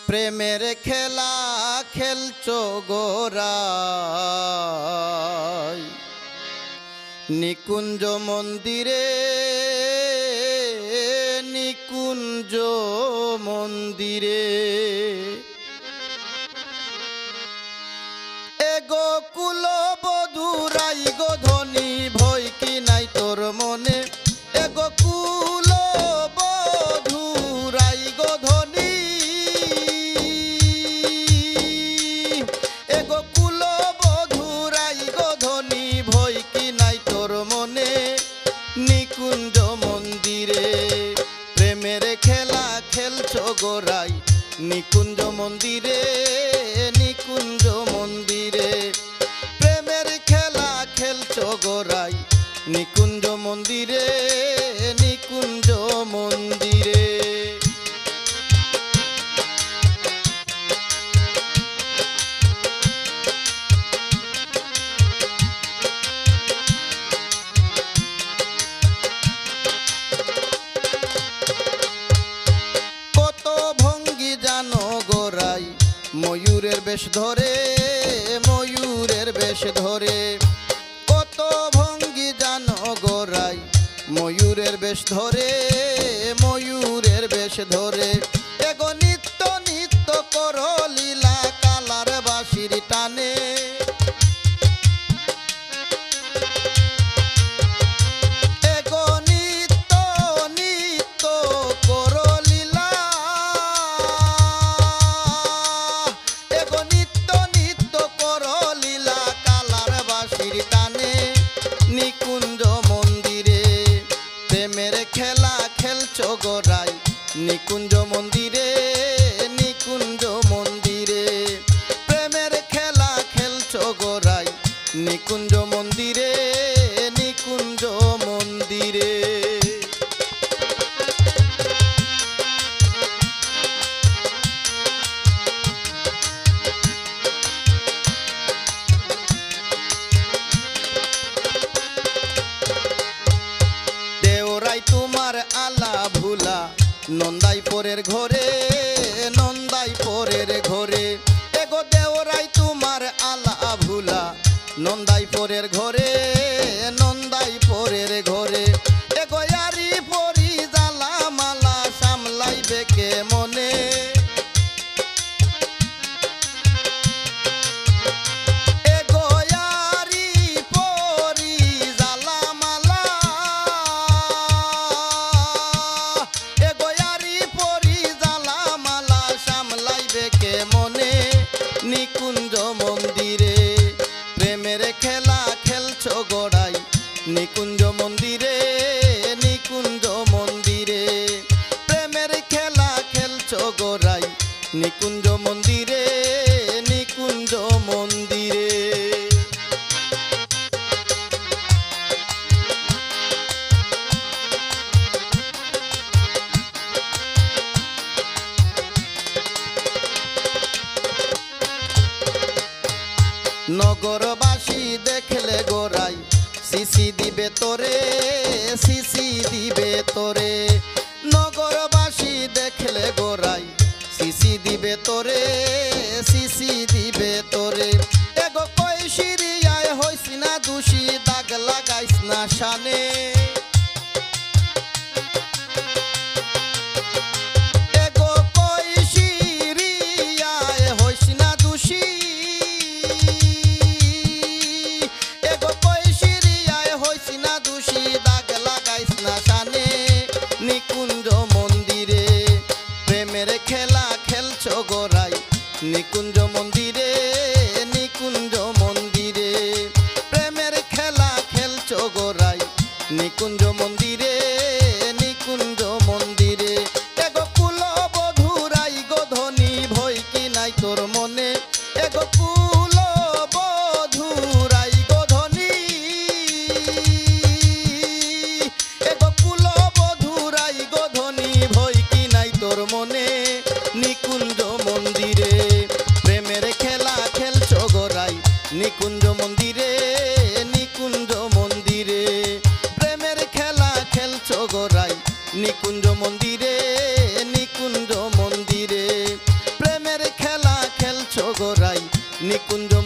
প্রেমের খেলা খেলছো গোরাই নিকুঞ্জ মন্দিরে নিকুঞ্জ মন্দিরে এগো কুলবধূরাই গো ধনী ভয় কি নাই তোর মনে এগো কুলবধূরাই গো ধনী এগো কুলবধূরাই গো ধনী ভয় কি নাই তোর মনে নিকুঞ্জ মন্দিরে প্রেমের খেলা খেলছো গোরাই নিকুঞ্জ মন্দিরে নিকুঞ্জ মন্দিরে প্রেমের খেলা খেলছো গোরাই নিকুঞ্জ মন্দিরে নিকুঞ্জ মন্দিরে কত ভঙ্গি জানো গোরাই ময়ূরের বেশ ধরে ময়ূরের বেশ ধরে কত ভঙ্গি জানো গোরাই ময়ূরের বেশ ধরে ময়ূরের বেশ ধরে এগো নিত্য নিত্য করো লীলা কালার বাঁশির টানে এগো নিত্য নিত্য করো লীলা এগো নিত্য নিত্য করো লীলা কালার বাঁশির টানে নিকুঞ্জ মন্দিরে প্রেমের খেলা খেলছো গোরাই নিকুঞ্জ মন্দিরে নিকুঞ্জ মন্দিরে প্রেমের খেলা খেলছো গোরাই নিকুঞ্জ মন্দিরে নিকুঞ্জ মন্দিরে দেওরাই তোমার আলা ভুলা নন্দাইপুরের ঘরে নন্দাইপুরের ঘরে এগো দেওরাই তোমার আলা ভুলা নন্দাইপুরের ঘরে নন্দাইপুরের ঘরে এগো ইয়ারি পরি জালা মালা সামলাইবে কে মনে এগো ইয়ারি পরি জালা মালা এগো ইয়ারি পরি জালা মালা সামলাইবে কে মনে নিকুঞ্জ মন্দিরে প্রেমের খেলা খেলছো গোরাই নিকুঞ্জ মন্দিরে নিকুঞ্জ মন্দিরে প্রেমের খেলা খেলছো গোরাই নিকুঞ্জ মন্দিরে নিকুঞ্জ মন্দিরে নগরবাসী দেখলে গোরাই সিসি দিবে তোরে সিসি দিবে তোরে নগরবাসী দেখলে গোরাই সিসি দিবে তোরে সিসি দিবে তোরে এগো কই সিরিয়ায় হইস না দোষী দাগ লাগাইস না শানে এগো কই সিরিয়ায় হইস না দোষী এগো কই সিরিয়ায় হইস না দোষী দাগ লাগাইস না শানে নিকুঞ্জ মন্দিরে প্রেমের খেলা খেলছো গোরাই নিকুঞ্জ মন্দিরে নিকুঞ্জ মন্দিরে প্রেমের খেলা খেলছো গোরাই নিকুঞ্জ মন্দিরে নিকুঞ্জ মন্দিরে এগো কুলবধূরাই গো ধনী ভয় কি নাই তোর মনে এগো কুলবধূরাই গো ধনী এগো কুলবধূরাই গো ধনী ভয় কি নাই তোর মনে নিকুঞ্জ মন্দিরে প্রেমের নিকুঞ্জ